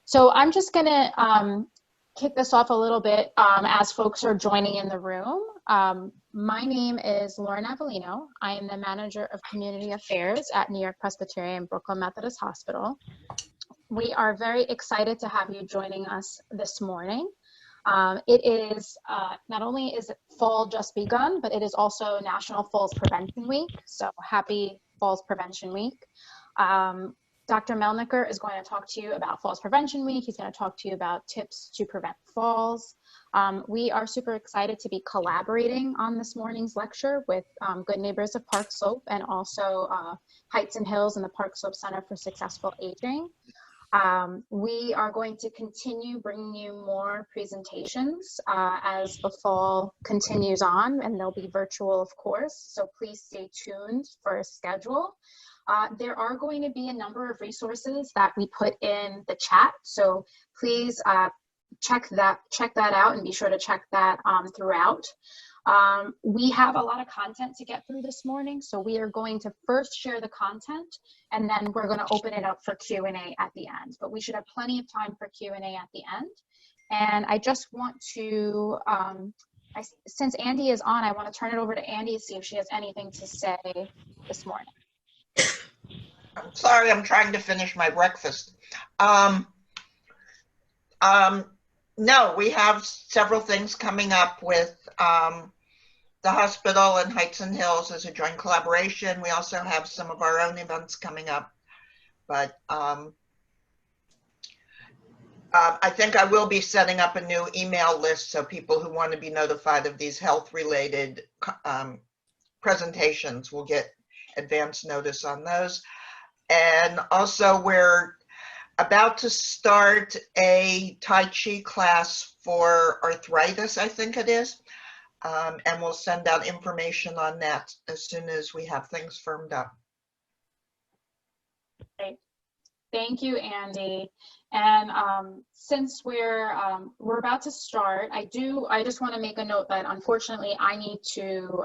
So I'm just going to kick this off a little bit as folks are joining in the room. My name is Lauren Avellino. I am the Manager of Community Affairs at NewYork-Presbyterian Brooklyn Methodist Hospital. We are very excited to have you joining us this morning. It is not only is fall just begun, but it is also National Falls Prevention Week. So happy Falls Prevention Week. Dr. Melniker is going to talk to you about Falls Prevention Week. He's going to talk to you about tips to prevent falls. We are super excited to be collaborating on this morning's lecture with Good Neighbors of Park Slope and also Heights and Hills and the Park Slope Center for Successful Aging. We are going to continue bringing you more presentations as the fall continues on, and they'll be virtual, of course, so please stay tuned for a schedule. There are going to be a number of resources that we put in the chat, so please check that out and be sure to check that throughout. We have a lot of content to get through this morning, so we are going to first share the content, and then we're going to open it up for Q&A at the end. But we should have plenty of time for Q&A at the end. And I just want to, since Andy is on, I want to turn it over to Andy to see if she has anything to say this morning. I'm sorry, I'm trying to finish my breakfast. No, we have several things coming up with the hospital and Heights and Hills as a joint collaboration. We also have some of our own events coming up, but I think I will be setting up a new email list so people who want to be notified of these health-related presentations will get advance notice on those. And also we're about to start a Tai Chi class for arthritis, I think it is. And we'll send out information on that as soon as we have things firmed up. Great. Thank you, Andy. And since we're about to start, I just want to make a note that unfortunately I need to,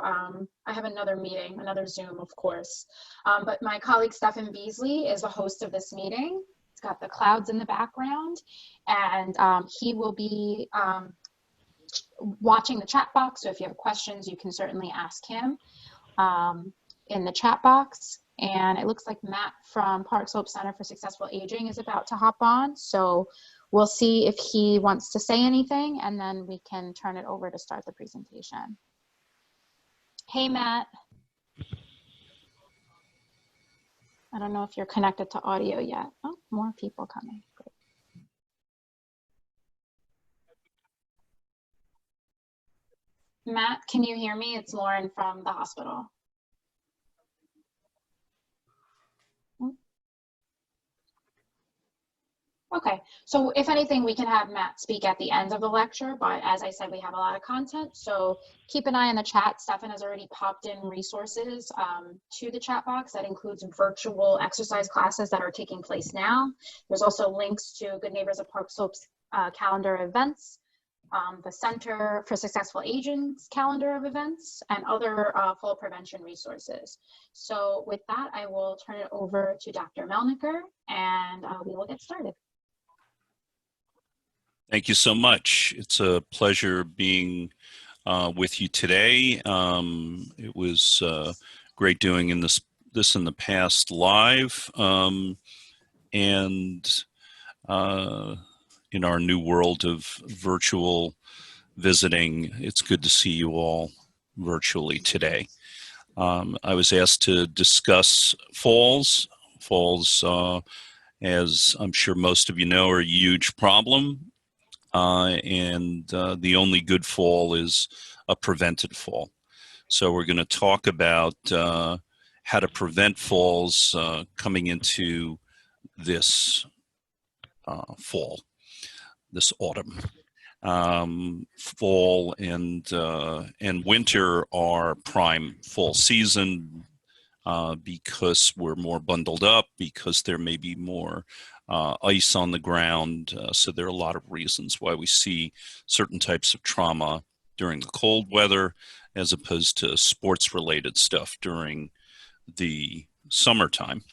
I have another meeting, another Zoom, of course. But my colleague Stephen Beasley is the host of this meeting. He's got the clouds in the background, and he will be watching the chat box. So if you have questions, you can certainly ask him in the chat box. And it looks like Matt from Park Slope Center for Successful Aging is about to hop on. So we'll see if he wants to say anything, and then we can turn it over to start the presentation. Hey, Matt. I don't know if you're connected to audio yet. Oh, more people coming. Great. Matt, can you hear me? It's Lauren from the hospital. Okay, so if anything, we can have Matt speak at the end of the lecture, but as I said, we have a lot of content, so keep an eye on the chat. Stefan has already popped in resources to the chat box. That includes virtual exercise classes that are taking place now. There's also links to Good Neighbors of Park Slope's calendar events, the Center for Successful Aging's calendar of events, and other fall prevention resources. So with that, I will turn it over to Dr. Melniker, and we will get started. Thank you so much. It's a pleasure being with you today. It was great doing this in the past live, and in our new world of virtual visiting, it's good to see you all virtually today. I was asked to discuss falls. Falls, as I'm sure most of you know, are a huge problem. And the only good fall is a prevented fall. So we're going to talk about how to prevent falls coming into this fall, this autumn. Fall and winter are prime fall season because we're more bundled up, because there may be more ice on the ground. So there are a lot of reasons why we see certain types of trauma during the cold weather as opposed to sports-related stuff during the summertime.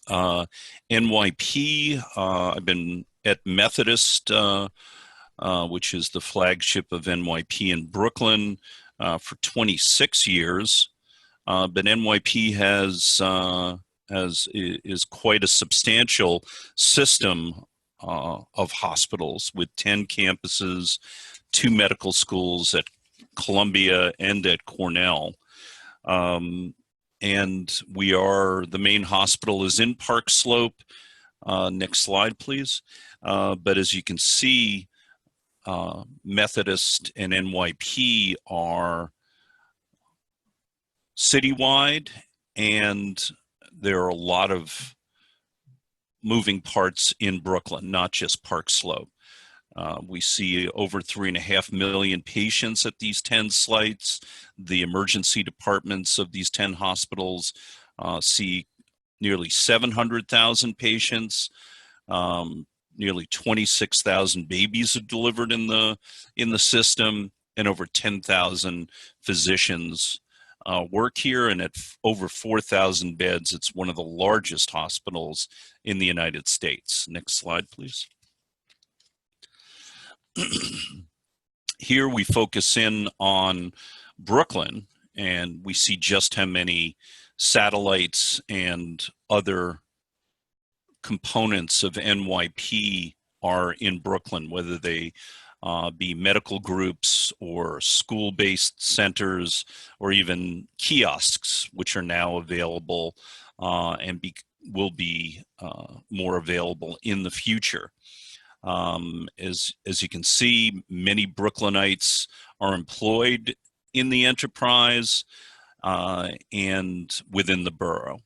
NYP, I've been at Methodist, which is the flagship of NYP in Brooklyn, for 26 years. But NYP is quite a substantial system of hospitals with 10 campuses, 2 medical schools at Columbia and at Cornell. And the main hospital is in Park Slope. Next slide, please. But as you can see, Methodist and NYP are citywide, and there are a lot of moving parts in Brooklyn, not just Park Slope. We see over 3.5 million patients at these 10 sites. The emergency departments of these 10 hospitals see nearly 700,000 patients. Nearly 26,000 babies are delivered in the system, and over 10,000 physicians work here, and at over 4,000 beds, it's one of the largest hospitals in the United States. Next slide, please. Here we focus in on Brooklyn, and we see just how many satellites and other components of NYP are in Brooklyn, whether they be medical groups or school-based centers or even kiosks, which are now available and will be more available in the future. As you can see, many Brooklynites are employed in the enterprise and within the borough.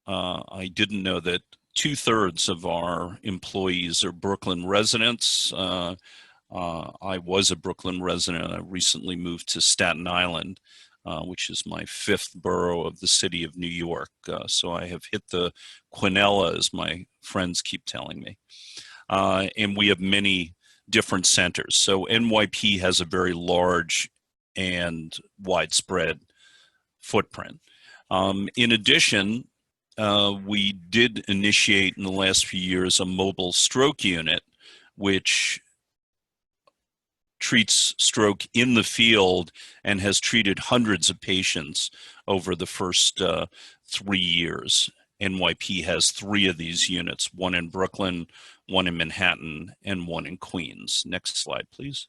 I didn't know that 2/3 of our employees are Brooklyn residents. I was a Brooklyn resident. I recently moved to Staten Island, which is my 5th borough of the city of New York. So I have hit the quinella, as my friends keep telling me. And we have many different centers. So NYP has a very large and widespread footprint. In addition, we did initiate in the last few years a mobile stroke unit, which treats stroke in the field and has treated hundreds of patients over the first 3 years. NYP has 3 of these units, one in Brooklyn, one in Manhattan, and one in Queens. Next slide, please.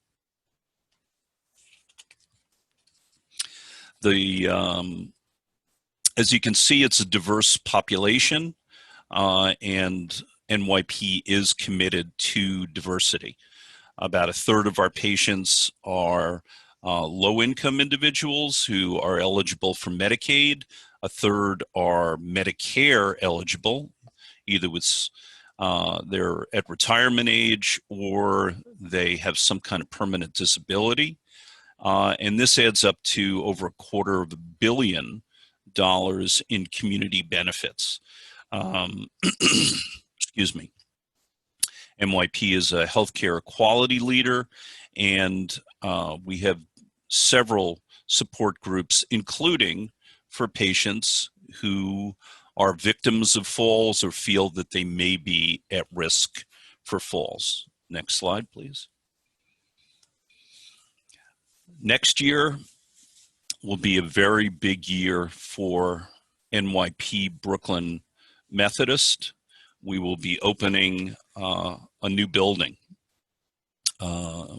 As you can see, it's a diverse population, and NYP is committed to diversity. About 1/3 of our patients are low-income individuals who are eligible for Medicaid. 1/3 are Medicare eligible, either with they're at retirement age or they have some kind of permanent disability. And this adds up to over $250 million in community benefits. Excuse me. NYP is a healthcare equality leader, and we have several support groups, including for patients who are victims of falls or feel that they may be at risk for falls. Next slide, please. Next year will be a very big year for NYP Brooklyn Methodist. We will be opening a new building.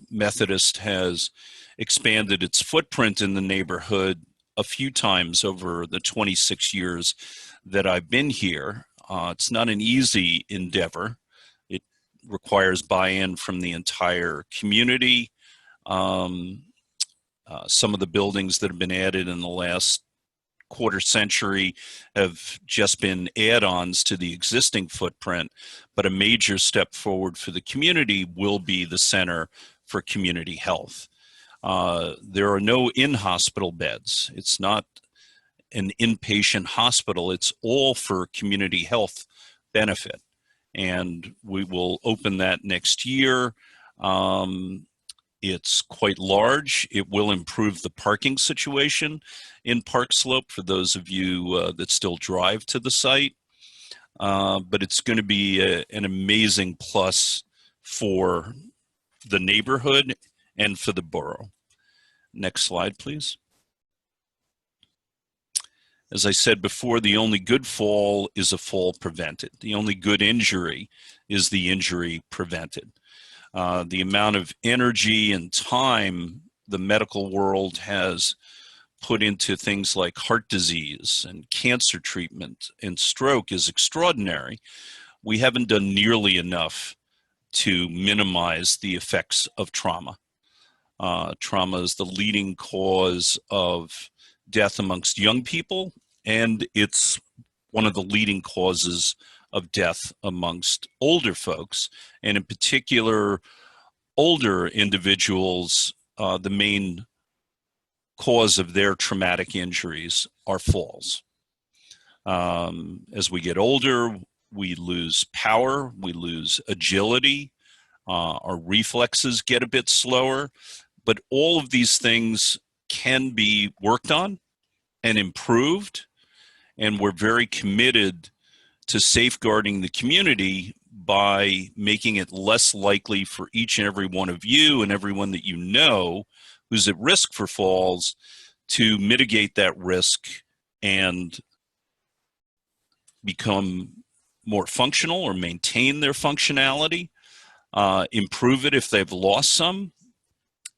Methodist has expanded its footprint in the neighborhood a few times over the 26 years that I've been here. It's not an easy endeavor. It requires buy-in from the entire community. Some of the buildings that have been added in the last quarter century have just been add-ons to the existing footprint, but a major step forward for the community will be the Center for Community Health. There are no in-hospital beds. It's not an inpatient hospital. It's all for community health benefit. And we will open that next year. It's quite large. It will improve the parking situation in Park Slope for those of you that still drive to the site. but it's going to be an amazing plus for the neighborhood and for the borough. Next slide, please. As I said before, the only good fall is a fall prevented. The only good injury is the injury prevented. The amount of energy and time the medical world has put into things like heart disease and cancer treatment and stroke is extraordinary. We haven't done nearly enough to minimize the effects of trauma. Trauma is the leading cause of death amongst young people, and it's one of the leading causes of death amongst older folks, and in particular, older individuals. The main cause of their traumatic injuries are falls. As we get older, we lose power, we lose agility, our reflexes get a bit slower, but all of these things can be worked on and improved, and we're very committed to safeguarding the community by making it less likely for each and every one of you and everyone that you know who's at risk for falls to mitigate that risk and become more functional or maintain their functionality, improve it if they've lost some,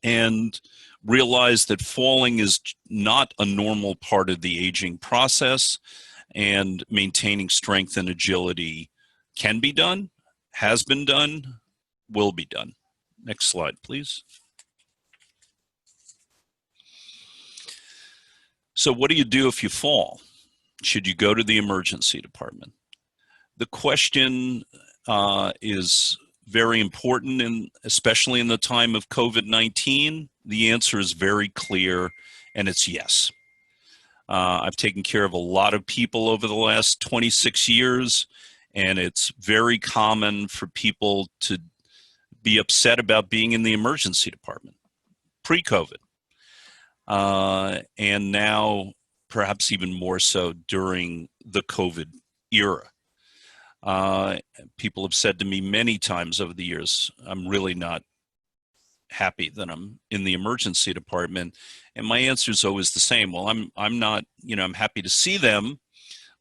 and realize that falling is not a normal part of the aging process, and maintaining strength and agility can be done, has been done, will be done. Next slide, please. So what do you do if you fall? Should you go to the emergency department? The question is very important, and especially in the time of COVID-19. The answer is very clear, and it's yes. I've taken care of a lot of people over the last 26 years, and it's very common for people to be upset about being in the emergency department pre-COVID. And now perhaps even more so during the COVID era. People have said to me many times over the years, I'm really not happy that I'm in the emergency department. And my answer is always the same. Well, I'm not, I'm happy to see them,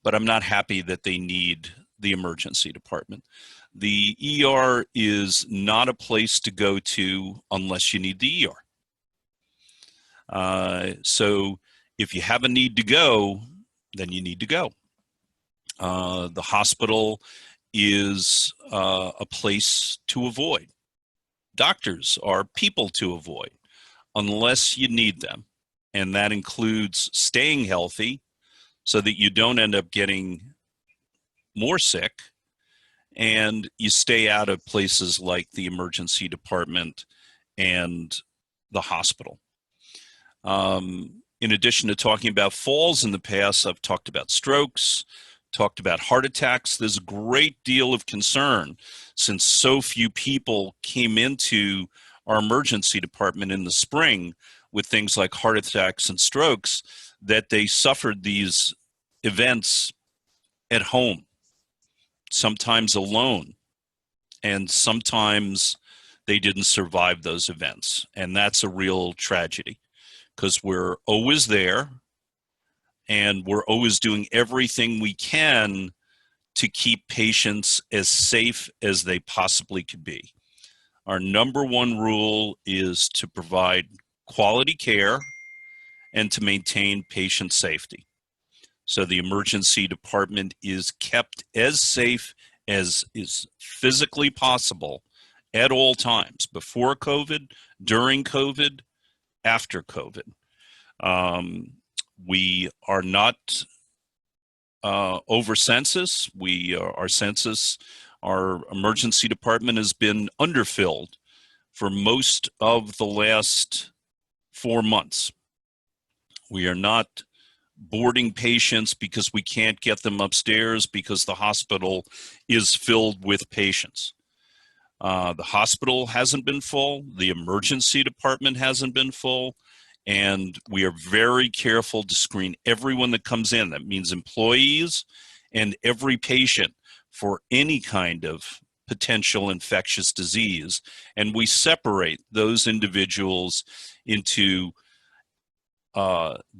but I'm not happy that they need the emergency department. The ER is not a place to go to unless you need the ER. So if you have a need to go, then you need to go. The hospital is a place to avoid. Doctors are people to avoid unless you need them. And that includes staying healthy so that you don't end up getting more sick, and you stay out of places like the emergency department and the hospital. In addition to talking about falls in the past, I've talked about strokes, talked about heart attacks. There's a great deal of concern since so few people came into our emergency department in the spring with things like heart attacks and strokes, that they suffered these events at home, sometimes alone, and sometimes they didn't survive those events. And that's a real tragedy, because we're always there and we're always doing everything we can to keep patients as safe as they possibly could be. Our number one rule is to provide quality care and to maintain patient safety. So the emergency department is kept as safe as is physically possible at all times, before COVID, during COVID, after COVID. We are not over census. Our emergency department has been underfilled for most of the last 4 months. We are not boarding patients because we can't get them upstairs because the hospital is filled with patients. The hospital hasn't been full. The emergency department hasn't been full. And we are very careful to screen everyone that comes in. That means employees and every patient. for any kind of potential infectious disease, and we separate those individuals into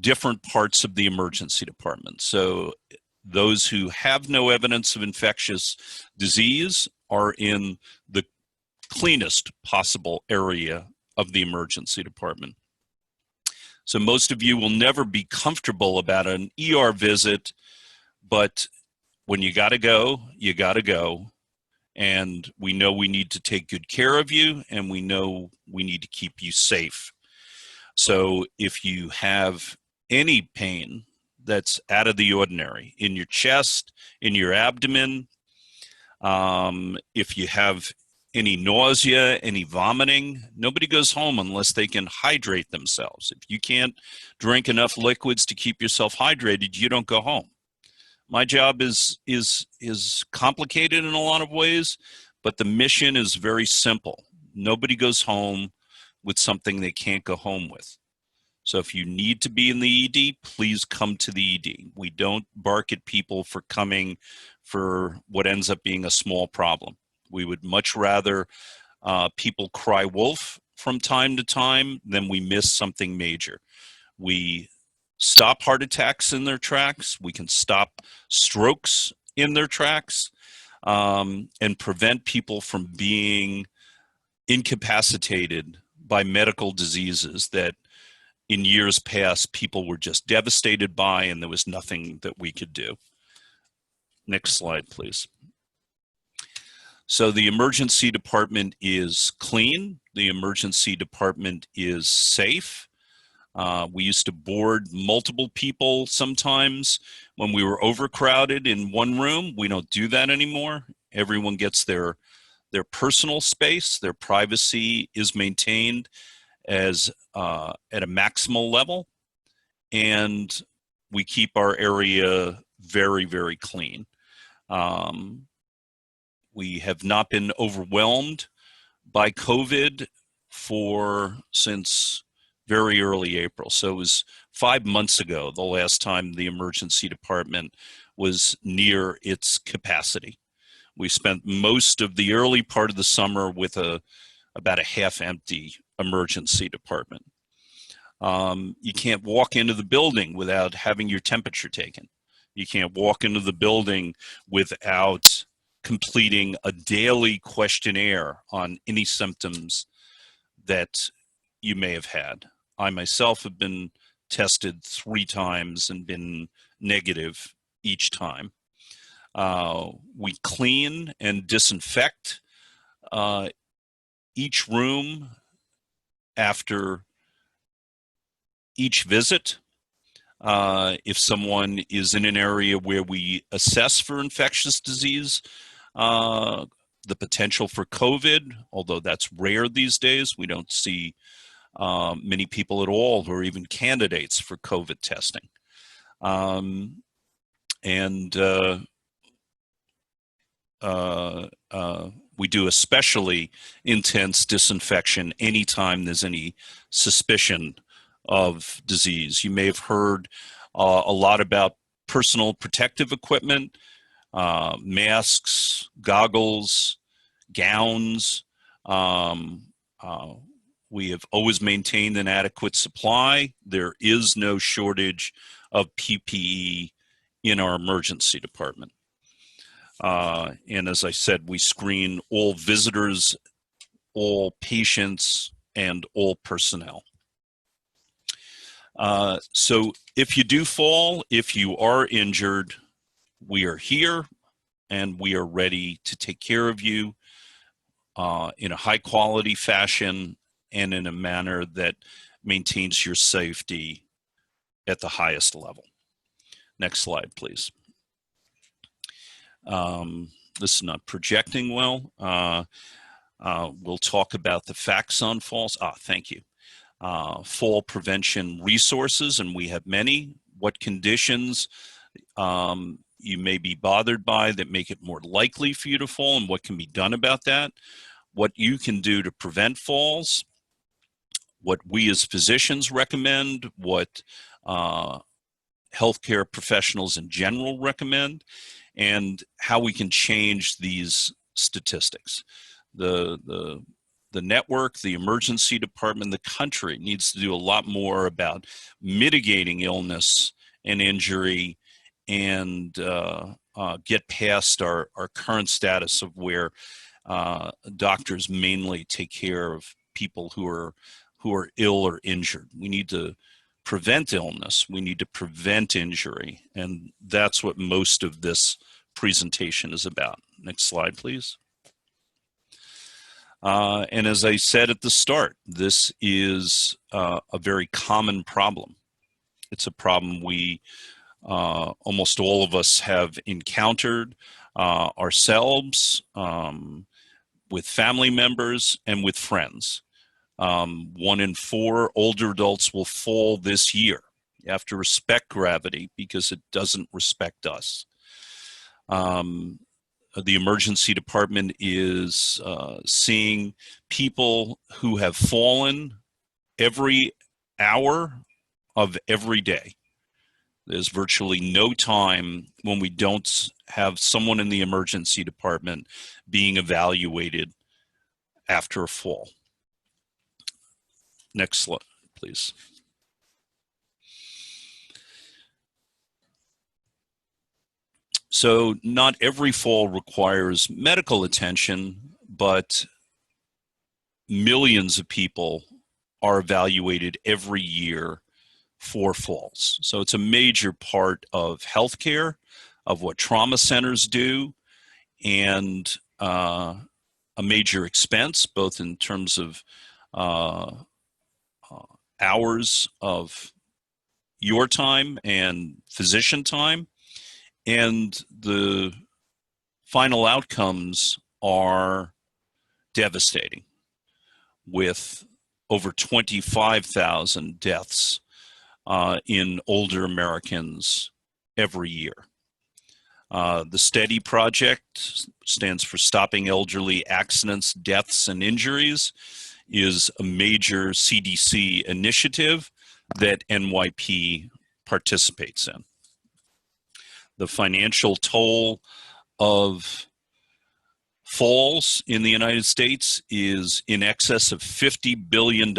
different parts of the emergency department. So those who have no evidence of infectious disease are in the cleanest possible area of the emergency department. So most of you will never be comfortable about an ER visit, but when you gotta go, you gotta go. And we know we need to take good care of you, and we know we need to keep you safe. So if you have any pain that's out of the ordinary in your chest, in your abdomen, if you have any nausea, any vomiting, nobody goes home unless they can hydrate themselves. If you can't drink enough liquids to keep yourself hydrated, you don't go home. My job is complicated in a lot of ways, but the mission is very simple. Nobody goes home with something they can't go home with. So if you need to be in the ED, please come to the ED. We don't bark at people for coming for what ends up being a small problem. We would much rather people cry wolf from time to time than we miss something major. We stop heart attacks in their tracks. We can stop strokes in their tracks, and prevent people from being incapacitated by medical diseases that in years past people were just devastated by, and there was nothing that we could do. Next slide, please. So the emergency department is clean. The emergency department is safe. We used to board multiple people sometimes when we were overcrowded in one room. We don't do that anymore. Everyone gets their personal space. Their privacy is maintained as at a maximal level, and we keep our area very, very clean. We have not been overwhelmed by COVID since very early April. So it was 5 months ago, the last time the emergency department was near its capacity. We spent most of the early part of the summer with about a half-empty emergency department. You can't walk into the building without having your temperature taken. You can't walk into the building without completing a daily questionnaire on any symptoms that you may have had. I myself have been tested 3 times and been negative each time. We clean and disinfect each room after each visit. If someone is in an area where we assess for infectious disease, the potential for COVID, although that's rare these days, we don't see many people at all who are even candidates for COVID testing. We do especially intense disinfection anytime there's any suspicion of disease. You may have heard a lot about personal protective equipment, masks, goggles, gowns. We have always maintained an adequate supply. There is no shortage of PPE in our emergency department. And as I said, we screen all visitors, all patients, and all personnel. So if you do fall, if you are injured, we are here and we are ready to take care of you in a high quality fashion and in a manner that maintains your safety at the highest level. Next slide, please. This is not projecting well. We'll talk about the facts on falls. Thank you. Fall prevention resources, and we have many. What conditions you may be bothered by that make it more likely for you to fall, and what can be done about that. What you can do to prevent falls, what we as physicians recommend, what healthcare professionals in general recommend, and how we can change these statistics. The network, the emergency department, the country needs to do a lot more about mitigating illness and injury, and get past our current status of where doctors mainly take care of people who are ill or injured. We need to prevent illness. We need to prevent injury. And that's what most of this presentation is about. Next slide, please. And as I said at the start, this is a very common problem. It's a problem we, almost all of us have encountered ourselves, with family members and with friends. 1 in 4 older adults will fall this year. You have to respect gravity because it doesn't respect us. The emergency department is seeing people who have fallen every hour of every day. There's virtually no time when we don't have someone in the emergency department being evaluated after a fall. Next slide, please. So not every fall requires medical attention, but millions of people are evaluated every year for falls. So it's a major part of healthcare, of what trauma centers do, and a major expense, both in terms of hours of your time and physician time. And the final outcomes are devastating, with over 25,000 deaths in older Americans every year. The STEADY project stands for Stopping Elderly Accidents, Deaths, and Injuries, is a major CDC initiative that NYP participates in. The financial toll of falls in the United States is in excess of $50 billion,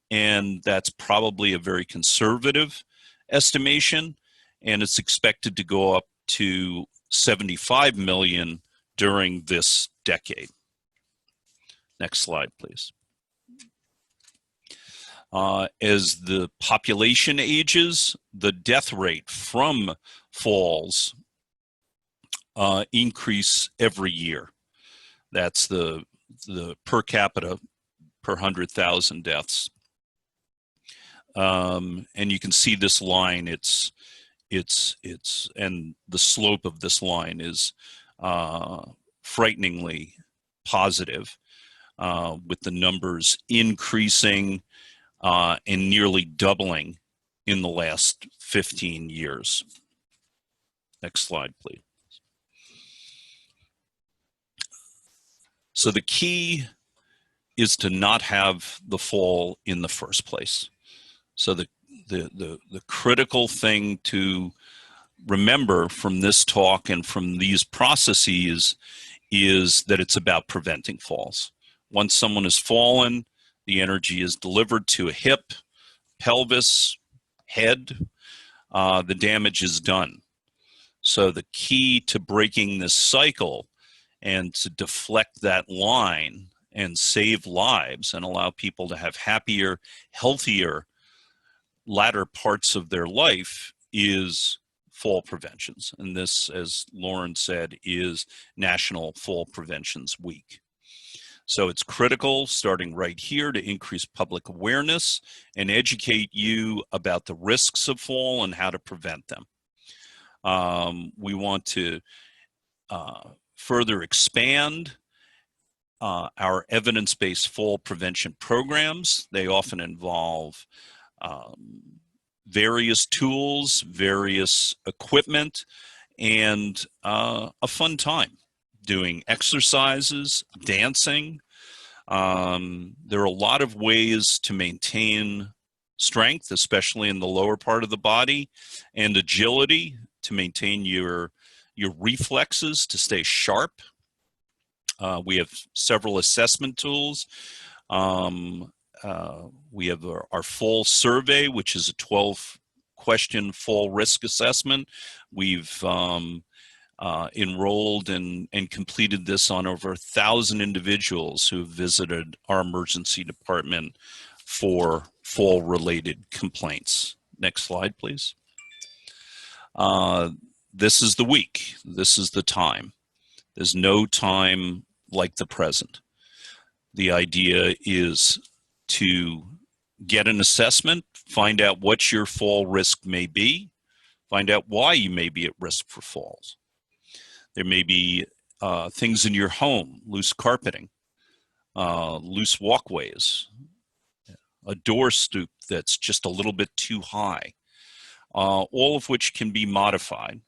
and that's probably a very conservative estimation, and it's expected to go up to 75 million during this decade. Next slide, please. As the population ages, the death rate from falls increase every year. That's the per capita per 100,000 deaths. And you can see this line, and the slope of this line is frighteningly positive, with the numbers increasing and nearly doubling in the last 15 years. Next slide, please. So the key is to not have the fall in the first place. So the critical thing to remember from this talk and from these processes is that it's about preventing falls. Once someone has fallen, the energy is delivered to a hip, pelvis, head, the damage is done. So the key to breaking this cycle and to deflect that line and save lives and allow people to have happier, healthier latter parts of their life is fall preventions. And this, as Lauren said, is National Fall Preventions Week. So it's critical, starting right here, to increase public awareness and educate you about the risks of fall and how to prevent them. We want to further expand our evidence-based fall prevention programs. They often involve various tools, various equipment, and a fun time doing exercises, dancing. There are a lot of ways to maintain strength, especially in the lower part of the body, and agility to maintain your reflexes to stay sharp. We have several assessment tools. We have our fall survey, which is a 12-question fall risk assessment. We've enrolled and completed this on over 1,000 individuals who have visited our emergency department for fall-related complaints. Next slide, please. This is the week. This is the time. There's no time like the present. The idea is to get an assessment, find out what your fall risk may be, find out why you may be at risk for falls. There may be things in your home, loose carpeting, loose walkways, a door stoop that's just a little bit too high, all of which can be modified.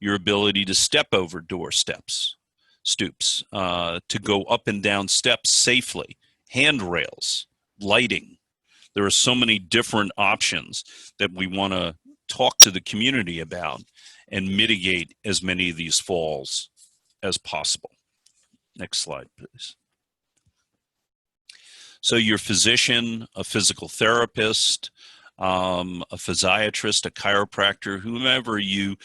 Your ability to step over door stoops, to go up and down steps safely, handrails, lighting. There are so many different options that we want to talk to the community about and mitigate as many of these falls as possible. Next slide, please. So your physician, a physical therapist, a physiatrist, a chiropractor, whomever you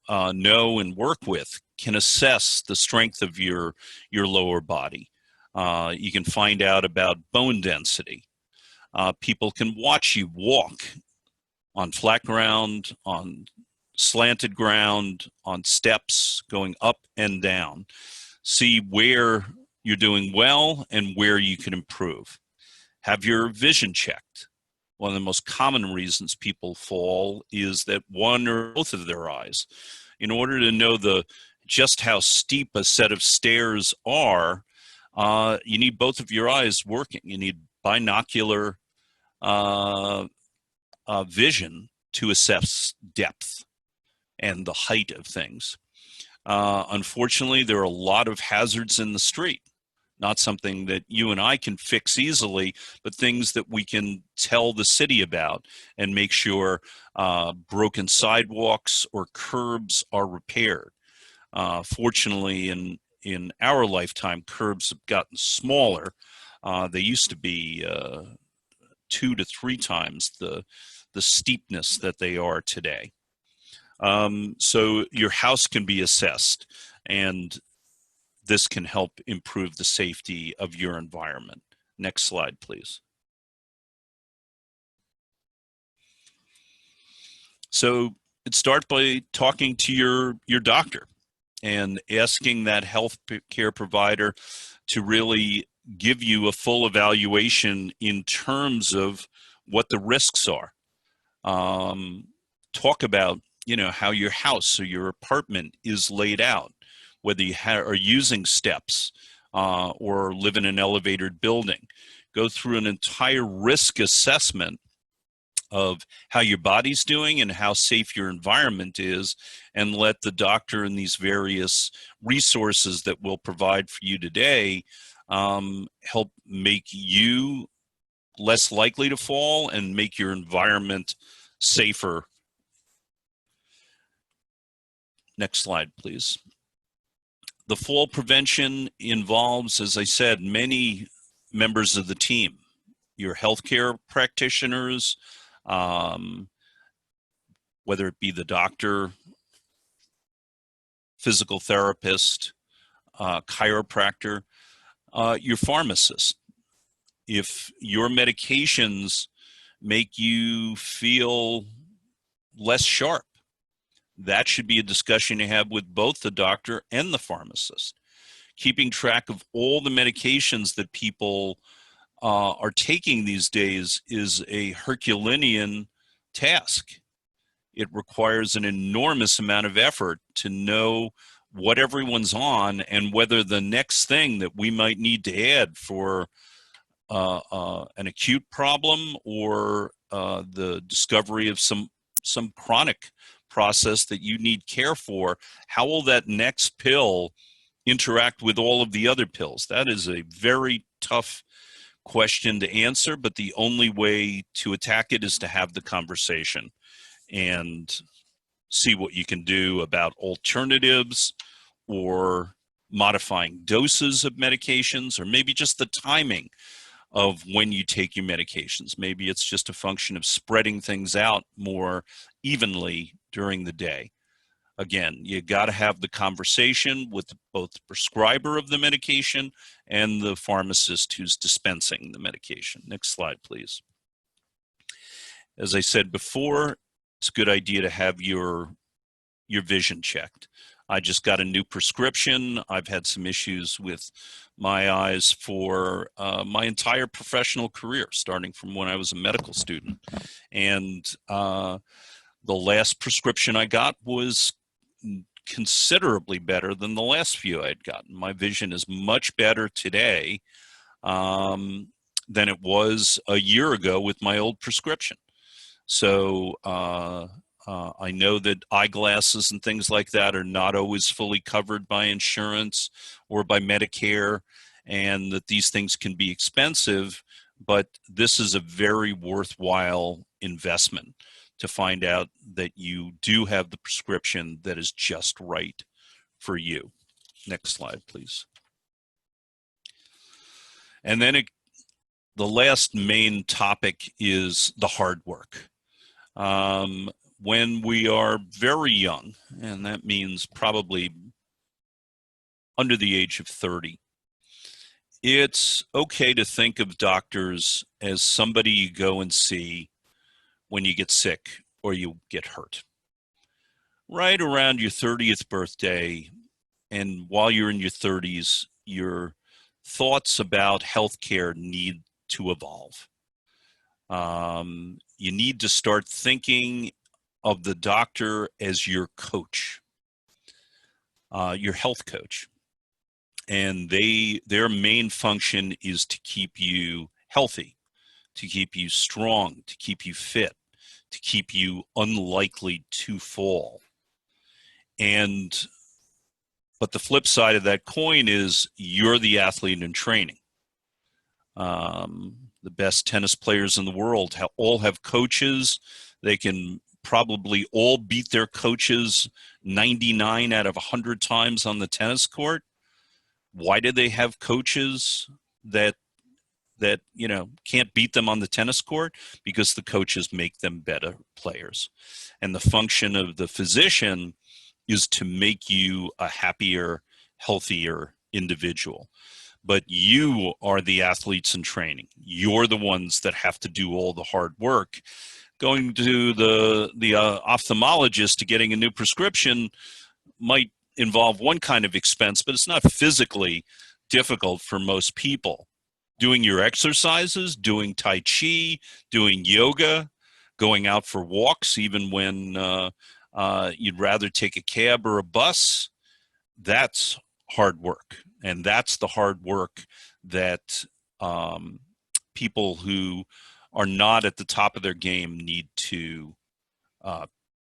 know and work with can assess the strength of your lower body. You can find out about bone density. People can watch you walk on flat ground, on slanted ground, on steps, going up and down. See where you're doing well and where you can improve. Have your vision checked. One of the most common reasons people fall is that one or both of their eyes. In order to know just how steep a set of stairs are, you need both of your eyes working. You need binocular vision to assess depth and the height of things. Unfortunately, there are a lot of hazards in the street. Not something that you and I can fix easily, but things that we can tell the city about and make sure broken sidewalks or curbs are repaired. Fortunately, in our lifetime, curbs have gotten smaller. They used to be 2 to 3 times the steepness that they are today. So your house can be assessed, and this can help improve the safety of your environment. Next slide, please. So it starts by talking to your doctor and asking that health care provider to really give you a full evaluation in terms of what the risks are. Talk about, how your house or your apartment is laid out, whether you are using steps or live in an elevated building. Go through an entire risk assessment of how your body's doing and how safe your environment is, and let the doctor and these various resources that we'll provide for you today help make you less likely to fall and make your environment safer. Next slide, please. The fall prevention involves, as I said, many members of the team, your healthcare practitioners, whether it be the doctor, physical therapist, chiropractor, your pharmacist. If your medications make you feel less sharp, that should be a discussion you have with both the doctor and the pharmacist. Keeping track of all the medications that people are taking these days is a Herculean task. It requires an enormous amount of effort to know what everyone's on and whether the next thing that we might need to add for an acute problem or the discovery of some chronic process that you need care for, how will that next pill interact with all of the other pills? That is a very tough question to answer, but the only way to attack it is to have the conversation and see what you can do about alternatives or modifying doses of medications, or maybe just the timing of when you take your medications. Maybe it's just a function of spreading things out more evenly during the day. Again, you got to have the conversation with both the prescriber of the medication and the pharmacist who's dispensing the medication. Next slide, please. As I said before, it's a good idea to have your vision checked. I just got a new prescription. I've had some issues with my eyes for my entire professional career, starting from when I was a medical student. And the last prescription I got was considerably better than the last few I had gotten. My vision is much better today than it was a year ago with my old prescription. So I know that eyeglasses and things like that are not always fully covered by insurance or by Medicare, and that these things can be expensive, but this is a very worthwhile investment to find out that you do have the prescription that is just right for you. Next slide, please. And then the last main topic is the hard work. When we are very young, and that means probably under the age of 30, it's okay to think of doctors as somebody you go and see when you get sick or you get hurt. Right around your 30th birthday, and while you're in your 30s, your thoughts about healthcare need to evolve. You need to start thinking of the doctor as your coach, your health coach. And their main function is to keep you healthy, to keep you strong, to keep you fit, to keep you unlikely to fall. But the flip side of that coin is you're the athlete in training. The best tennis players in the world all have coaches. They can probably all beat their coaches 99 out of 100 times on the tennis court. Why do they have coaches that can't beat them on the tennis court? Because the coaches make them better players. And the function of the physician is to make you a happier, healthier individual. But you are the athletes in training. You're the ones that have to do all the hard work. Going to the ophthalmologist to getting a new prescription might involve one kind of expense, but it's not physically difficult for most people. Doing your exercises, doing Tai Chi, doing yoga, going out for walks, even when you'd rather take a cab or a bus, that's hard work. And that's the hard work that people who are not at the top of their game need to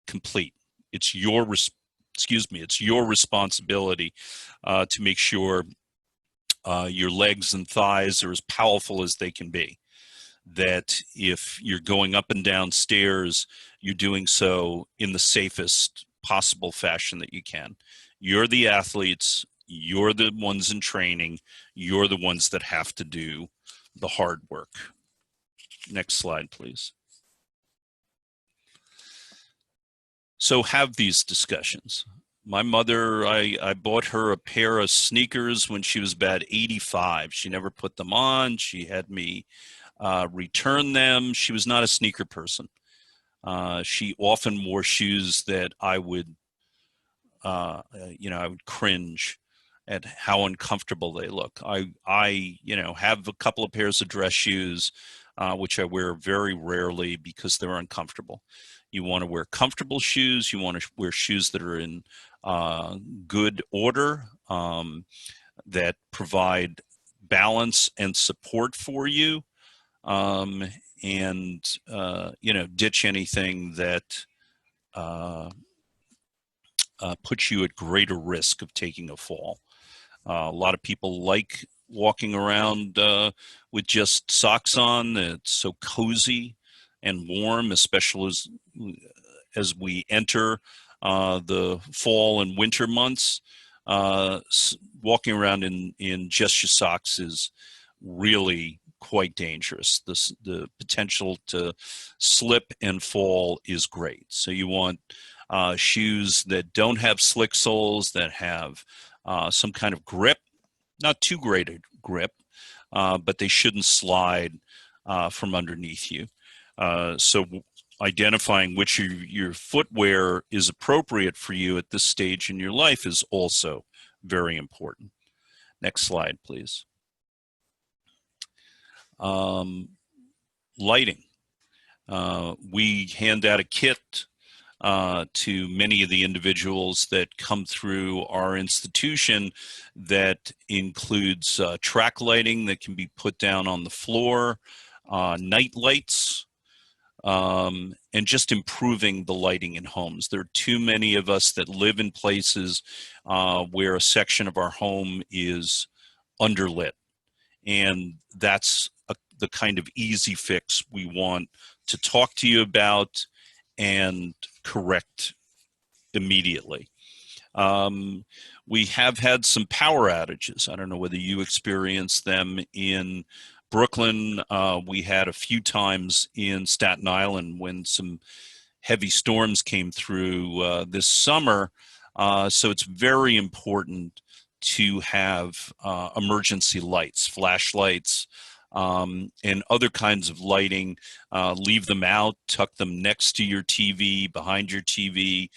complete. It's your responsibility to make sure your legs and thighs are as powerful as they can be. That if you're going up and down stairs, you're doing so in the safest possible fashion that you can. You're the athletes. You're the ones in training. You're the ones that have to do the hard work. Next slide, please. So have these discussions. My mother, I bought her a pair of sneakers when she was about 85. She never put them on. She had me return them. She was not a sneaker person. She often wore shoes that I would cringe at how uncomfortable they look. I have a couple of pairs of dress shoes, which I wear very rarely because they're uncomfortable. You want to wear comfortable shoes. You want to wear shoes that are in good order, that provide balance and support for you, ditch anything that puts you at greater risk of taking a fall. A lot of people like walking around with just socks on. It's so cozy and warm, especially as we enter the fall and winter months. Walking around in just your socks is really quite dangerous. The potential to slip and fall is great. So you want shoes that don't have slick soles, that have some kind of grip, not too great a grip, but they shouldn't slide from underneath you. So identifying which of your footwear is appropriate for you at this stage in your life is also very important. Next slide, please. Lighting. We hand out a kit to many of the individuals that come through our institution that includes track lighting that can be put down on the floor, night lights, and just improving the lighting in homes. There are too many of us that live in places where a section of our home is underlit, and that's the kind of easy fix we want to talk to you about and correct immediately. We have had some power outages. I don't know whether you experienced them in Brooklyn. We had a few times in Staten Island when some heavy storms came through this summer. So it's very important to have emergency lights, flashlights, and other kinds of lighting. Leave them out, tuck them next to your TV, behind your TV.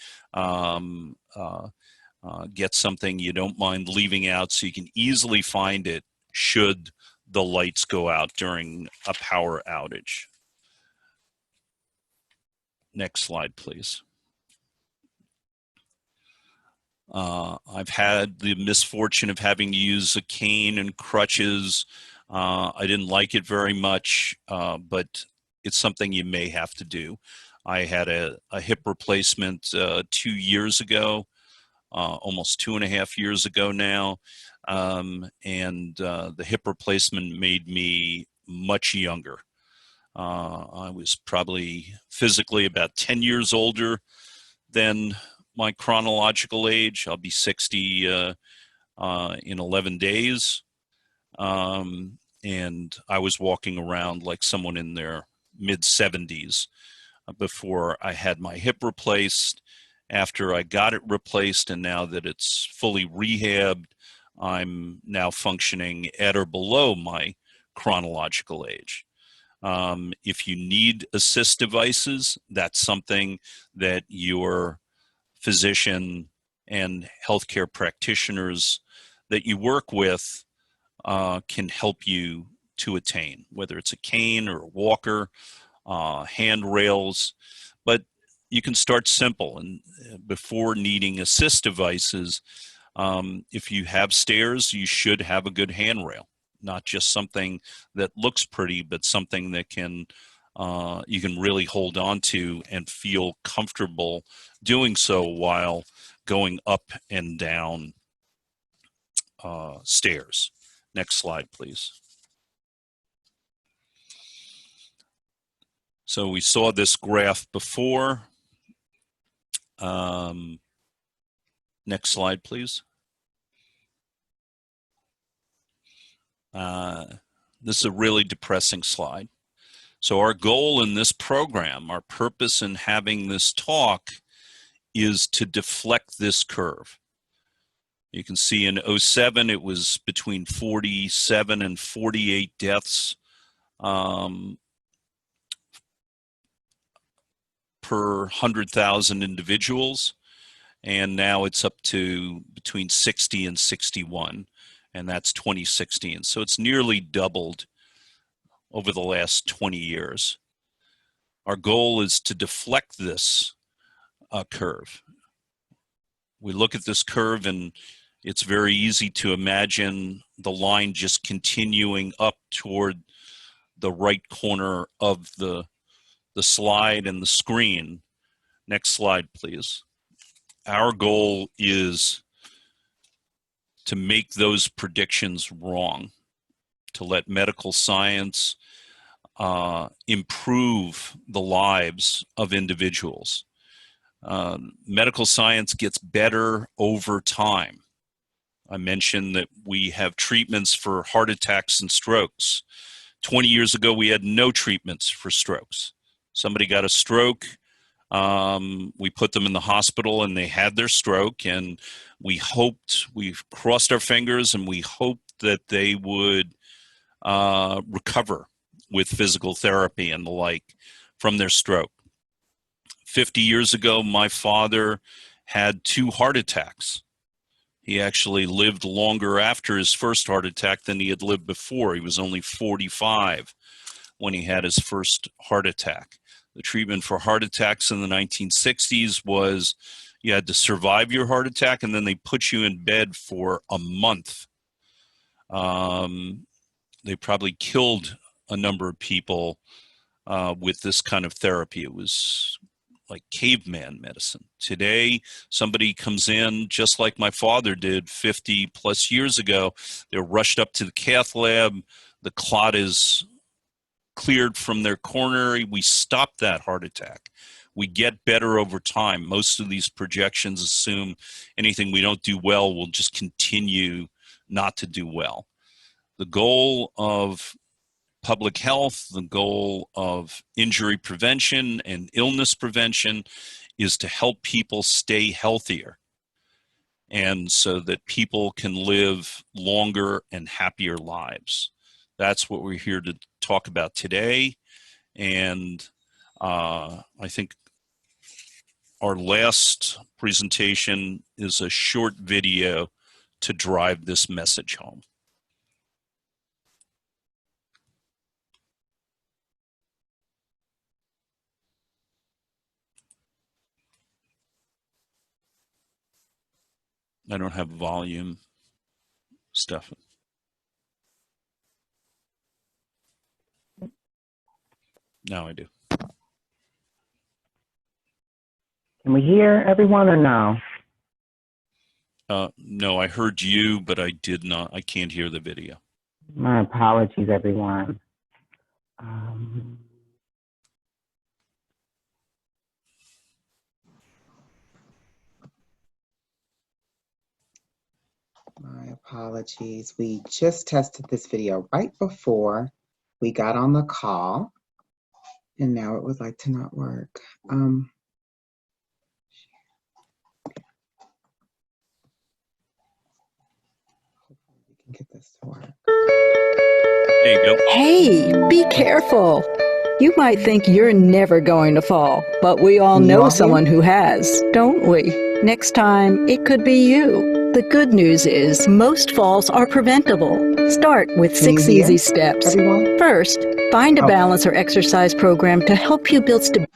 Get something you don't mind leaving out so you can easily find it should the lights go out during a power outage. Next slide, please. I've had the misfortune of having to use a cane and crutches. I didn't like it very much, but it's something you may have to do. I had a hip replacement 2 years ago, almost 2.5 years ago now, and the hip replacement made me much younger. I was probably physically about 10 years older than my chronological age. I'll be 60 in 11 days. And I was walking around like someone in their mid-70s before I had my hip replaced. After I got it replaced, and now that it's fully rehabbed, I'm now functioning at or below my chronological age. If you need assist devices, that's something that your physician and healthcare practitioners that you work with can help you to attain, whether it's a cane or a walker, handrails. But you can start simple, and before needing assist devices, if you have stairs, you should have a good handrail, not just something that looks pretty, but something that can you can really hold on to and feel comfortable doing so while going up and down stairs. Next slide, please. So we saw this graph before. Next slide, please. This is a really depressing slide. So our goal in this program, our purpose in having this talk, is to deflect this curve. You can see in 2007, it was between 47 and 48 deaths per 100,000 individuals. And now it's up to between 60 and 61, and that's 2016. So it's nearly doubled over the last 20 years. Our goal is to deflect this curve. We look at this curve and it's very easy to imagine the line just continuing up toward the right corner of the slide and the screen. Next slide, please. Our goal is to make those predictions wrong. to let medical science improve the lives of individuals. Medical science gets better over time. I mentioned that we have treatments for heart attacks and strokes. 20 years ago, we had no treatments for strokes. Somebody got a stroke, we put them in the hospital and they had their stroke, and we crossed our fingers and we hoped that they would recover with physical therapy and the like from their stroke. 50 years ago, my father had 2 heart attacks. He actually lived longer after his first heart attack than he had lived before. He was only 45 when he had his first heart attack. The treatment for heart attacks in the 1960s was you had to survive your heart attack, and then they put you in bed for a month. They probably killed a number of people with this kind of therapy. It was like caveman medicine. Today, somebody comes in just like my father did 50 plus years ago. They're rushed up to the cath lab. The clot is cleared from their coronary. We stop that heart attack. We get better over time. Most of these projections assume anything we don't do well will just continue not to do well. The goal of public health, the goal of injury prevention and illness prevention is to help people stay healthier, and so that people can live longer and happier lives. That's what we're here to talk about today. And I think our last presentation is a short video to drive this message home. I don't have volume, Stefan. Now I do. Can we hear everyone or no? No, I heard you, but I can't hear the video. My apologies, everyone. My apologies. We just tested this video right before we got on the call, and now it would like to not work. Hopefully we can get this to work. There you go. Hey, be careful. You might think you're never going to fall, but we all know someone who has, don't we? Next time, it could be you. The good news is most falls are preventable. Start with 6 easy steps. Everyone? First, find a balance or exercise program to help you build stability.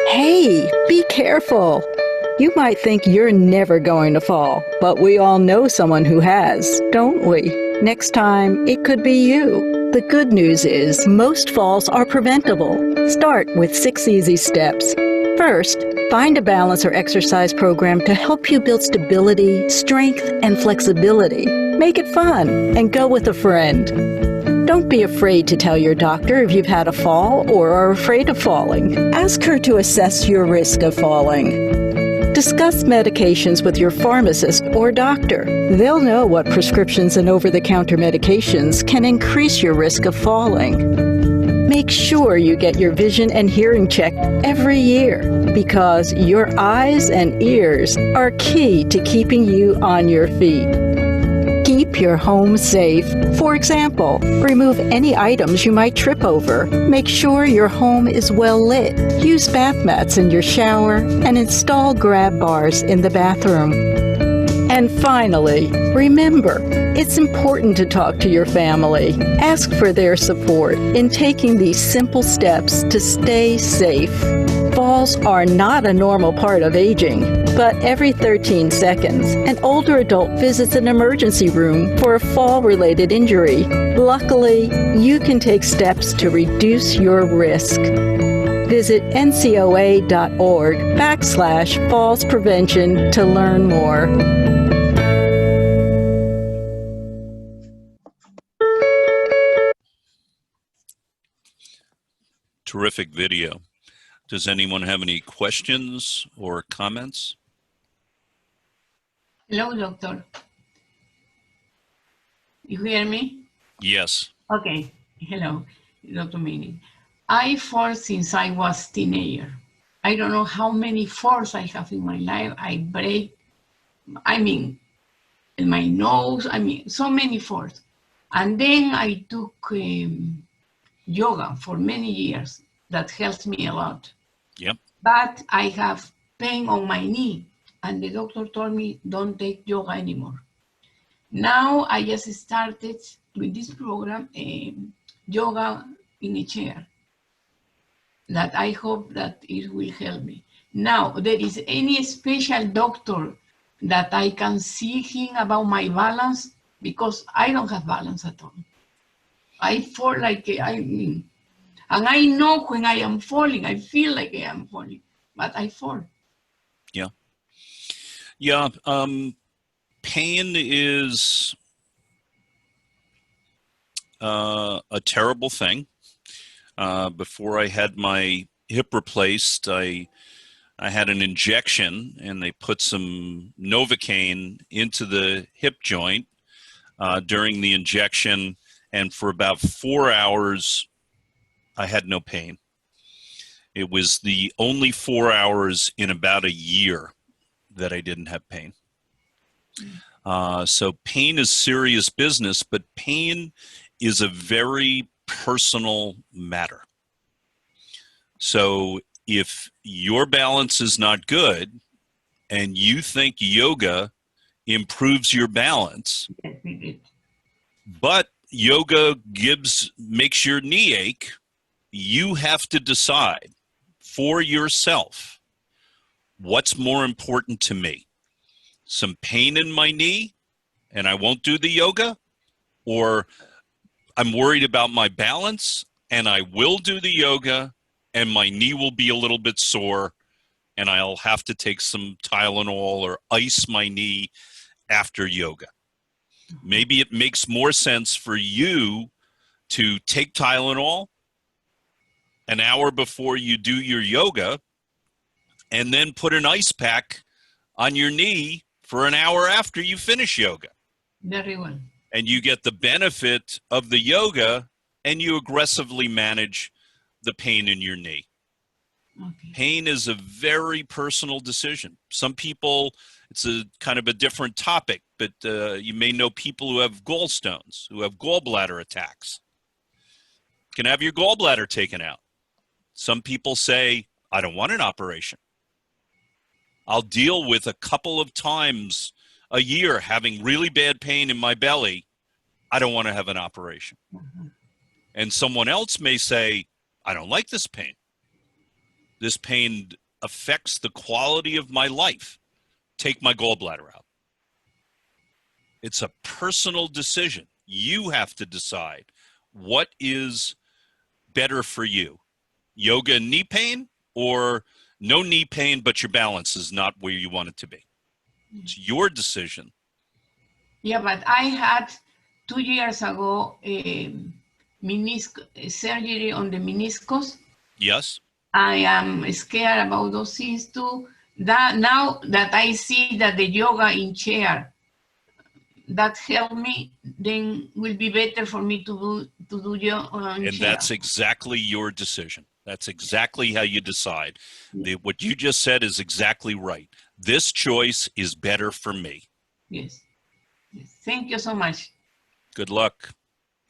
Hey, be careful. You might think you're never going to fall, but we all know someone who has, don't we? Next time, it could be you. The good news is most falls are preventable. Start with 6 easy steps. First, find a balance or exercise program to help you build stability, strength, and flexibility. Make it fun and go with a friend. Don't be afraid to tell your doctor if you've had a fall or are afraid of falling. Ask her to assess your risk of falling. Discuss medications with your pharmacist or doctor. They'll know what prescriptions and over-the-counter medications can increase your risk of falling. Make sure you get your vision and hearing checked every year, because your eyes and ears are key to keeping you on your feet. Keep your home safe. For example, remove any items you might trip over. Make sure your home is well lit. Use bath mats in your shower and install grab bars in the bathroom. And finally, remember, it's important to talk to your family. Ask for their support in taking these simple steps to stay safe. Falls are not a normal part of aging, but every 13 seconds, an older adult visits an emergency room for a fall-related injury. Luckily, you can take steps to reduce your risk. Visit ncoa.org/falls prevention to learn more. Terrific video. Does anyone have any questions or comments? Hello, doctor. You hear me? Yes. Okay. Hello, Dr. Meaning. I fall since I was teenager. I don't know how many falls I have in my life. I break, in my nose, so many falls. And then I took yoga for many years. That helps me a lot. Yep. But I have pain on my knee, and the doctor told me don't take yoga anymore. Now I just started with this program, yoga in a chair, that I hope that it will help me. Now, there is any special doctor that I can see him about my balance, because I don't have balance at all. I fall like and I know when I am falling, I feel like I am falling, but I fall. Yeah. Yeah. Pain is a terrible thing. Before I had my hip replaced, I had an injection, and they put some Novocaine into the hip joint during the injection, and for about 4 hours, I had no pain. It was the only 4 hours in about a year that I didn't have pain. So pain is serious business, but pain is a very personal matter. So if your balance is not good and you think yoga improves your balance, Yes, we did. but yoga makes your knee ache, you have to decide for yourself, what's more important to me? Some pain in my knee and I won't do the yoga, or I'm worried about my balance and I will do the yoga and my knee will be a little bit sore and I'll have to take some Tylenol or ice my knee after yoga. Maybe it makes more sense for you to take Tylenol an hour before you do your yoga and then put an ice pack on your knee for an hour after you finish yoga. Very well. And you get the benefit of the yoga and you aggressively manage the pain in your knee. Okay. Pain is a very personal decision. Some people, it's a kind of a different topic, but you may know people who have gallstones, who have gallbladder attacks. You can have your gallbladder taken out. Some people say, I don't want an operation. I'll deal with a couple of times a year having really bad pain in my belly. I don't want to have an operation. Mhm. And someone else may say, I don't like this pain. This pain affects the quality of my life. Take my gallbladder out. It's a personal decision. You have to decide what is better for you. Yoga and knee pain, or no knee pain, but your balance is not where you want it to be. It's your decision. Yeah, but I had 2 years ago surgery on the meniscus. Yes? I am scared about those things too. That now that I see that the yoga in chair that helped me, then will be better for me to do yoga in And chair. that's exactly your decision. That's exactly how you decide. What you just said is exactly right. This choice is better for me. Yes. Yes. Thank you so much. Good luck.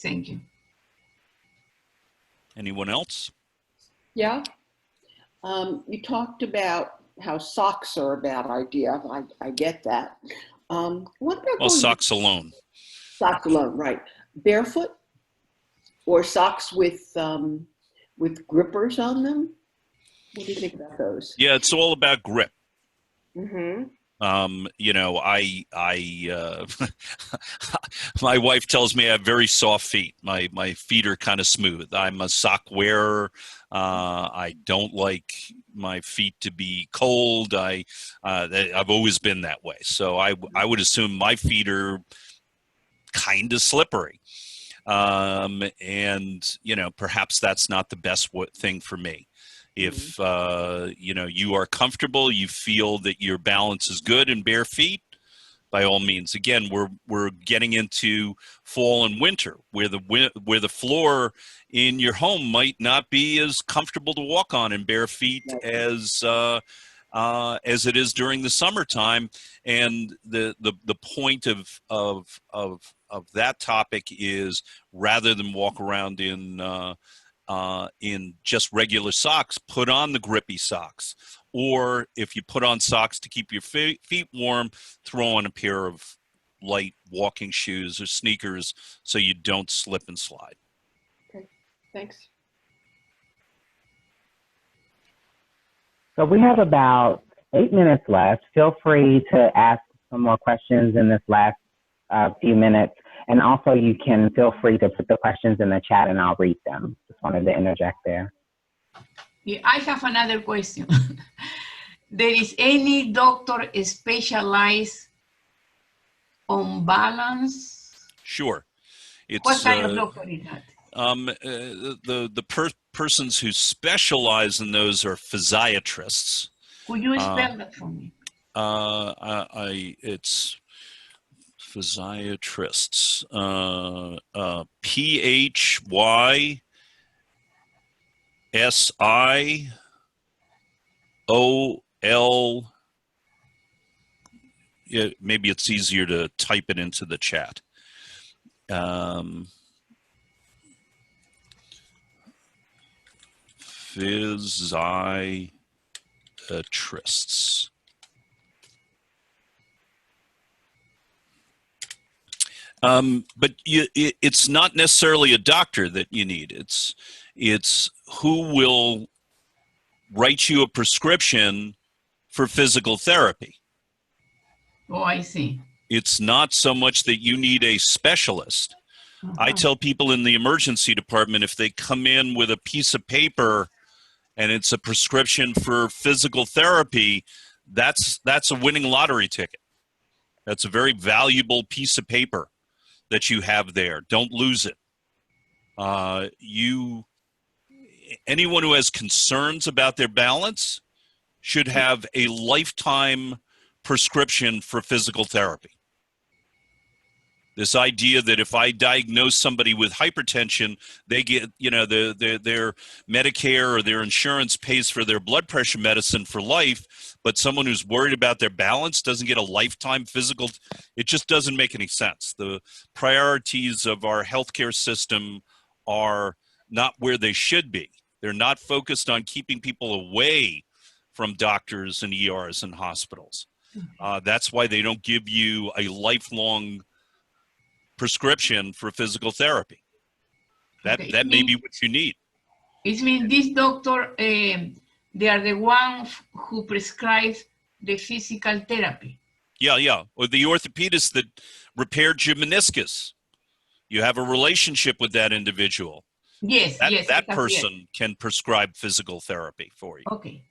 Thank you. Anyone else? Yeah. You talked about how socks are a bad idea. I get that. What about Well, going socks alone. socks alone, right? Barefoot or socks with grippers on them? What do you think about those? Yeah, it's all about grip. Mm-hmm. You know, my wife tells me I have very soft feet. My feet are kind of smooth. I'm a sock wearer. I don't like my feet to be cold. I've always been that way. So I would assume my feet are kind of slippery. And, you know, perhaps that's not the best thing for me. If, you know, you are comfortable, you feel that your balance is good in bare feet, by all means. Again, we're getting into fall and winter where the floor in your home might not be as comfortable to walk on in bare feet as it is during the summertime. And the point of that topic is, rather than walk around in just regular socks, put on the grippy socks. Or if you put on socks to keep your feet warm, throw on a pair of light walking shoes or sneakers so you don't slip and slide. Okay, thanks. So we have about 8 minutes left. Feel free to ask some more questions in this last few minutes. And also you can feel free to put the questions in the chat and I'll read them. Just wanted to interject there. Yeah, I have another question. There is any doctor specialized on balance? Sure. It's, what kind of doctor is that? The persons who specialize in those are physiatrists. Could you spell that for me? It's physiatrists. PHYSIOL. Yeah, maybe it's easier to type it into the chat. Physiatrists. But it's not necessarily a doctor that you need. It's who will write you a prescription for physical therapy. Oh, I see. It's not so much that you need a specialist. I tell people in the emergency department, if they come in with a piece of paper and it's a prescription for physical therapy, that's a winning lottery ticket. That's a very valuable piece of paper that you have there. Don't lose it. Anyone who has concerns about their balance should have a lifetime prescription for physical therapy. This idea that if I diagnose somebody with hypertension, they get, you know, their Medicare or their insurance pays for their blood pressure medicine for life, but someone who's worried about their balance doesn't get a lifetime physical, it just doesn't make any sense. The priorities of our healthcare system are not where they should be. They're not focused on keeping people away from doctors and ERs and hospitals. That's why they don't give you a lifelong prescription for physical therapy. That may be what you need. It means this doctor, they are the one who prescribes the physical therapy. Yeah. Or the orthopedist that repaired your meniscus. You have a relationship with that individual. Yes, yes. That person can prescribe physical therapy for you. Okay.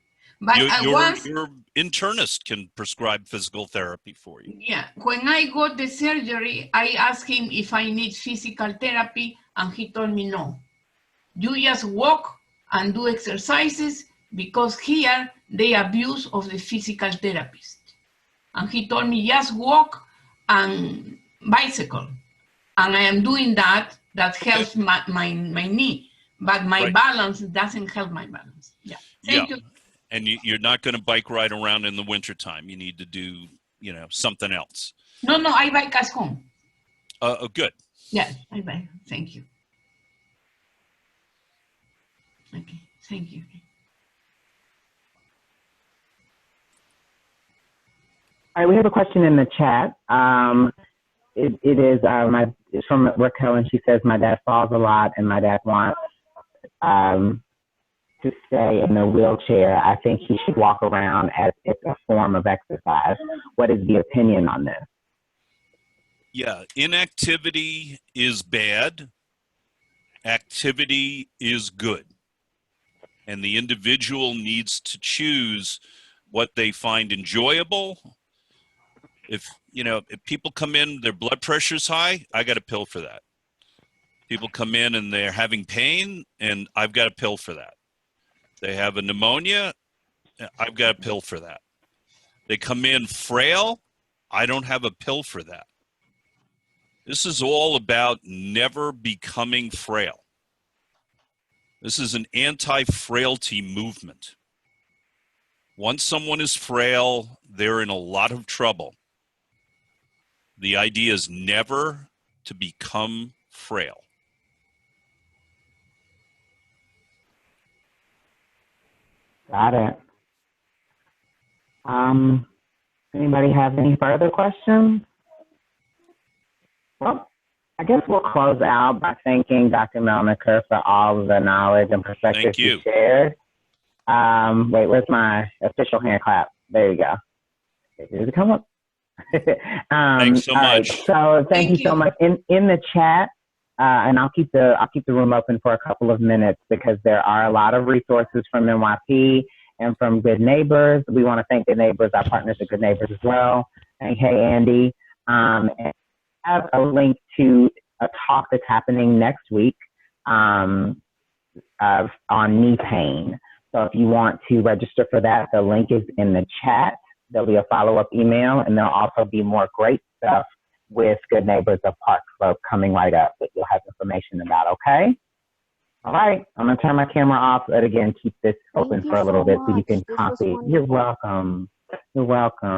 But your internist can prescribe physical therapy for you. Yeah. When I got the surgery, I asked him if I need physical therapy, and he told me no. You just walk and do exercises, because here they abuse of the physical therapist. And he told me just walk and bicycle. And I am doing that. That helps my knee. But my balance doesn't help my balance. Yeah. Thank you. And you're not going to bike ride around in the wintertime. You need to do, you know, something else. No, I bike at home. Good. Yeah, I bike. Thank you. Okay, thank you. All right, we have a question in the chat. It's from Raquel, and she says, my dad falls a lot and my dad wants to stay in a wheelchair, I think he should walk around as it's a form of exercise. What is the opinion on this? Yeah, inactivity is bad. Activity is good. And the individual needs to choose what they find enjoyable. If people come in, their blood pressure's high, I got a pill for that. People come in and they're having pain, and I've got a pill for that. They have a pneumonia, I've got a pill for that. They come in frail, I don't have a pill for that. This is all about never becoming frail. This is an anti-frailty movement. Once someone is frail, they're in a lot of trouble. The idea is never to become frail. Got it. Anybody have any further questions? Well, I guess we'll close out by thanking Dr. Melniker for all of the knowledge and perspectives you shared. Wait, where's my official hand clap? There you go. Did it come up? Thanks so much. Right, so thank you so much. In the chat, and I'll keep the room open for a couple of minutes because there are a lot of resources from NYP and from Good Neighbors. We want to thank Good Neighbors, our partners at Good Neighbors as well. And hey, Andy. And I have a link to a talk that's happening next week on knee pain. So if you want to register for that, the link is in the chat. There'll be a follow-up email, and there'll also be more great stuff with Good Neighbors of Park Slope coming right up that you'll have information about, okay? All right, I'm gonna turn my camera off, but again, keep this open for a little bit so you can copy. You're welcome. You're welcome.